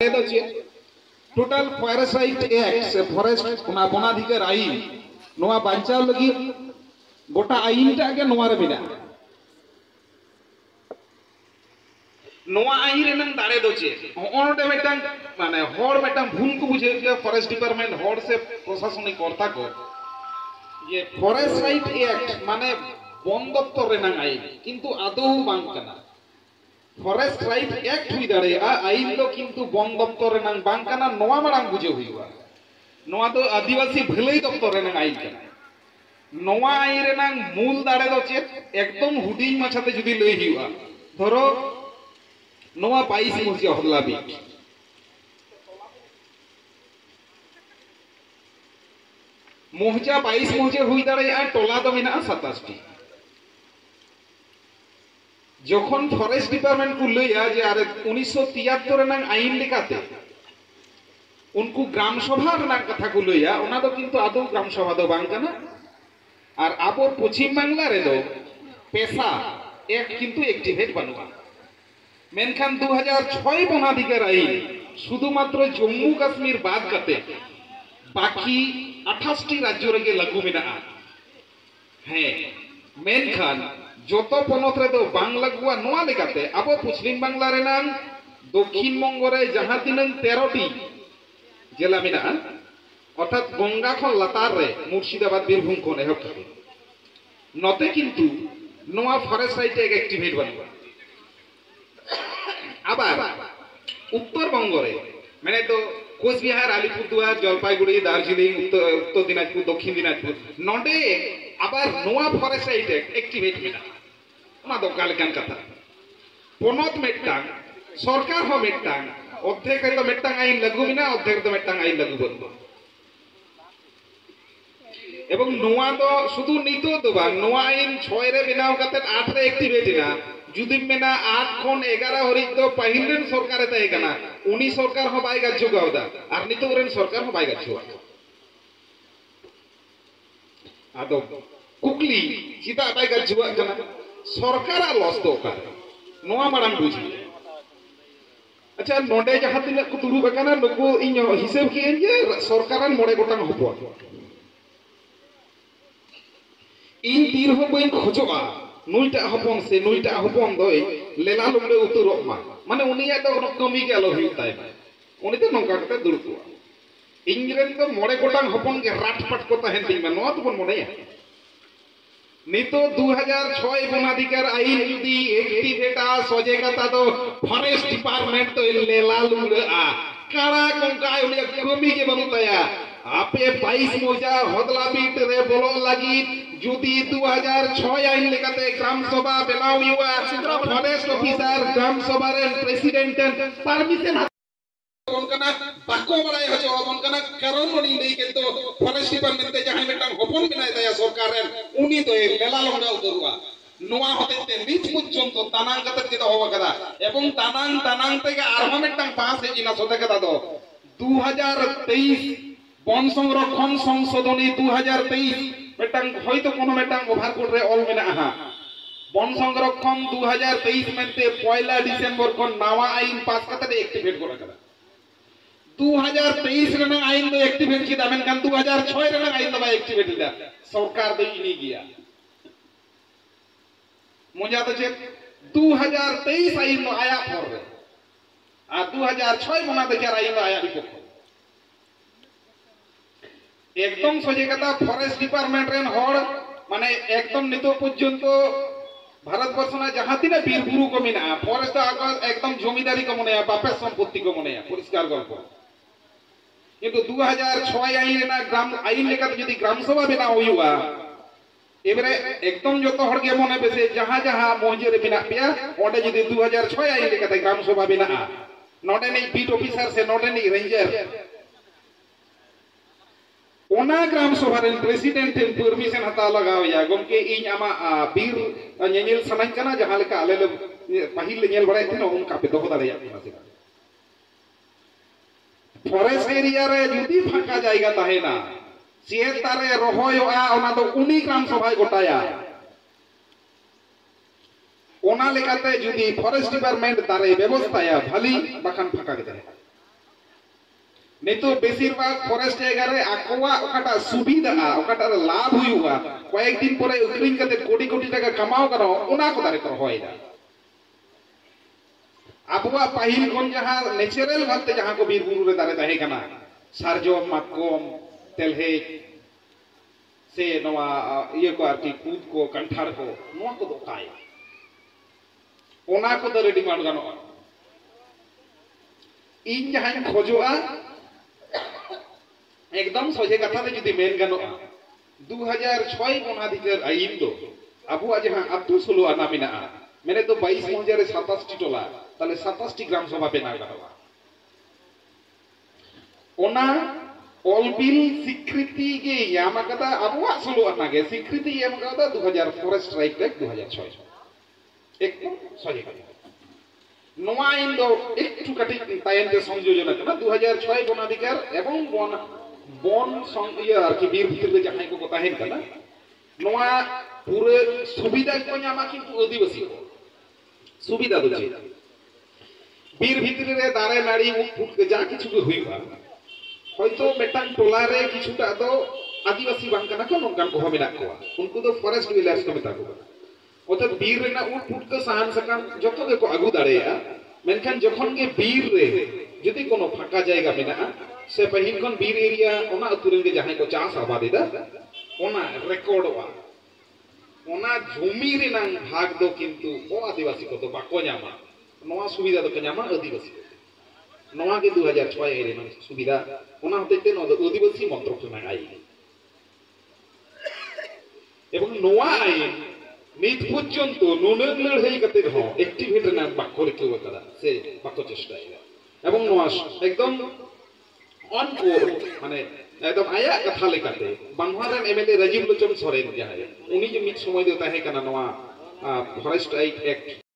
total forest right act से forest वनाधिकार आईन नोआ बांचाव लगी गोटा आईन टा के नोआ रे बिना नोआ आईन रे नंग दाड़े दो चे ओनडे मेटांग माने होड़ मेटांग भूल को बुझे के फॉरेस्ट डिपार्टमेंट होड़ से प्रशासनिक कर्ता को ये फॉरेस्ट राइट एक्ट माने वन दप्तर रे नंग आईन किंतु आदौ बांग कना फॉरेस्ट राइट एक्ट हुई दाड़े आईन दो किंतु वन दप्तर रे नंग बांग कना नोआ मारांग बुझे हुईवा नोआ तो आदिवासी भलाई दप्तर रे नंग आईन कना नोआ आईन रे नंग मूल दाड़े दो चे एकदम हुडिंग माछाते जुदी लई हुईवा धरो नोआ 22 मुझे हदला बीट मोहजा 22 मुझे हुई दाड़े टोला तो मिना 27 टी যখন ফরেস্ট ডিপার্টমেন্ট को लइया जे आरे 1973 रनंग आईन लेकाते उनको ग्राम सभा रनंग कथा को लइया ओना दो किंतु आदौ ग्राम सभा दो बांग कना और आबो पश्चिम बांगला रे दो पेशा एक किंतु एक्टिवेट बानुआ मेनखान 2006 वनाधिकार आईन शुधुमात्र जम्मू काश्मीर बाद कते बाकी 28 टी राज्य रे लागू मेना है मेनखान जोतो पनत रे दो बांग लागुआ नोआ लेकाते आबो पश्चिम बांगला रे नाम दक्षिण बंग रे जहां तिनन 13 टी जिला मेना अर्थात गंगा खन लातार रे मुर्शिदाबाद बीरभूम खन एहब थाके नते किंतु नोआ फॉरेस्ट राइट एक्टिवेट बानुआ आबार उत्तर बंग रे माने तो कोचबिहार आलिपुरदुआर जलपाईगुड़ी दार्जिलिंग उत्तर दिनाजपुर दक्षिण दिनाजपुर नडे आबार नोआ फॉरेस्ट राइट एक्टिवेट मेना ओना दो कालकान कथा पनत मेटांग सरकार हो मेटांग अर्थेक तो मेटांग आईन लागू मेना अर्थेक तो मेटांग आईन लागू बन एवं नोआ तो शुधु नितो दो बांग नोआ आईन 6 रे बनाव कते 8 रे एक्टिवेट ना जुदी मेना 8 खन 11 हरित तो पहिलेन सरकार ताई कना उनी सरकार हो बाय गाजो गावदा आर नितो रेन सरकार हो बाय गाजो आदो कुकली सीता बाय गाजो कना सरकार लॉस दो का नोआ माराम बुझी अच्छा नोडे जहां तिना को दुरु बकाना नुको इन हिसाब के जे सरकारन मोड़े गोटांग हबो इन तीर हो बइन खोजोआ नुइटा हपन से नुइटा हपन दय लेला लुमले उतुरक मा माने उनिया तो कमी के आलो हुइताय उनी तो नंका कते दुरुकुआ इंग्रेन तो मोड़े गोटांग हपन के राटपाट को तहन दिन में नोआ तो बन मोड़े नितो 2006 वनाधिकार आईन जुदी एक्टिवेटा सजे कथा तो फॉरेस्ट डिपार्टमेंट तो लेला लुमले आ काड़ा कोंका उनी कमी के बनुताया आपे 22 मोजा हदला बीट रे बोलो लगी जुदी 2006 आईन लेकाते ग्राम सभा बेलाव युवा फॉरेस्ट ऑफिसर ग्राम सभा रे प्रेसिडेंट परमिशन उनकना बाको बड़ाई हजो उनकना कारण मनी नहीं के तो फॉरेस्ट डिपार्टमेंट ते जहां मेटांग होपन बिनाय दया सरकार रे उनी तो लेला लंगड़ा उतरुआ नोआ होते नित पर्यंत तानांग कते के होवा कदा एवं तानांग ते आरहा मेटांग पास हे जिना सोते कदा दो 2023 वन संरक्षण संशोधनी 2023 मेटांग होयतो कोनो मेटांग ओभारकोट रे ऑल मेना हा वन संरक्षण 2023 मेनते 1 डिसेंबर को नवा आईन पास कते एक्टिवेट कोरा कदा 2023 रे आईन दो एक्टिवेट की दामेन कान 2006 रे आईन दो एक्टिवेट दा सरकार दो इनी गया मुझा तो जे 2023 आईन नो आया फर रे आ 2006 बना देखा आईन नो आया बिको एकदम सजे कथा फॉरेस्ट डिपार्टमेंट रेन होड़ माने एकदम नितो पर्यंत भारत वर्ष ना जहां तिना बीर बुरु को मिना फॉरेस्ट एकदम जमीदारी को मने बापे संपत्ति को मने परिष्कार गल्प किंतु 2006 आईन ना ग्राम आईन लेका यदि ग्राम सभा बिना होयुआ एबरे एकदम जो तो हड़ के मने बेसे जहां जहां मोहजे रे बिना पिया ओडे यदि 2006 आईन लेका ग्राम सभा बिना नोडे नहीं बीट ऑफिसर से नोडे नहीं रेंजर ओना ग्राम सभा रे प्रेसिडेंट टेन परमिशन हता लगाव या गमके इन आमा बीर नेनेल सनाई कना जहां लेका आले पहिल नेल बड़ाय थे उनका पे दोहो दाड़िया फॉरेस्ट एरिया रे जुदी फाका जायगा ताहेना सिएता रे रोहयोआ ओना तो उनी ग्राम सभा गोटाया ओना लेकाते जुदी फॉरेस्ट डिपार्टमेंट दारे व्यवस्थाया भली बाखान फाका के নিতো বেশিরভাগ ফরেস্ট জায়গায় আকোয়া ওকাটা সুবিধা ওকাটা লাভ হুইউয়া কয়েকদিন পরে উকরিং কাতে কোটি কোটি টাকা কামাও কানো ওনা কো দারে কর হয় না আবুয়া পাহিল কোন যাহা ন্যাচারাল ভাবতে যাহা কো বীর বুরু রে দারে তাহে কানা সারজম মাতকম তেলহে সে নওয়া ইয়ে কো আর কি কুদ কো কণ্ঠার কো নোয়া কো দোকায় ওনা কো দারে ডিমান্ড গানো ইন যাহাই খোজোয়া एकदम सोजे कथा ते जुदी मेन गानो 2006 गणाधिकार आईन दो अबु आज हां अब्दुल सुलु आना मिना मेरे तो 22 मौजारे 27 टी टोला ताले 27 टी ग्राम सभा बेना गावा ओना ऑलबिल स्वीकृति के यामा कथा अबु सुलु आना के स्वीकृति यामा कथा 2000 फॉरेस्ट राइट एक्ट 2006 एकदम सोजे कथा नोआ इन दो एकटू कटी तायनते संयोजन करना 2006 गणाधिकार एवं बन संघीय আর কি বীর ভিতরে যাহাই কো কথা হেন কানা নোয়া পুরো সুবিধা কো নামা কিন্তু আদিবাসী সুবিধা দছে বীর ভিতরে রে দারে নাড়ি ফুট যা কিছু হইবা হয়তো মেটাং টোলারে কিছুটা তো আদিবাসী বাঙ্কানা কো নঙ্কান কো হবে না কো উনকো তো ফরেস্ট ভিলেজ কো মেতা কো অর্থাৎ বীর রে না ফুট কো সাহান সকান যত কো আগু দাঁড়ায়া মেনখান যখন কে বীর রে যদি কোনো ফাঁকা জায়গা মেনা से पहिल खन बीर एरिया ओना अतुरन के जहां को चास आबादी दा ओना रेकॉर्ड वा ओना जमी रे नांग भाग दो किंतु ओ आदिवासी को तो बाको जामा नवा सुविधा तो जामा आदिवासी नवा के 2006 एरे न सुविधा ओना होते ते न आदिवासी मंत्रक ना आई एवं नवा आई नित पर्यंत नुनक लड़ाई कते हो एक्टिवेट ना बाको रे केव करा से बाको चेष्टा एवं नवा एकदम ऑन कोड माने एकदम आया कथा लेकाते बांगवारेन एमएलए राजीव लोचन सोरेन जहाय उनी जे मिट समय दे ताहे कना नवा फॉरेस्ट राइट एक्ट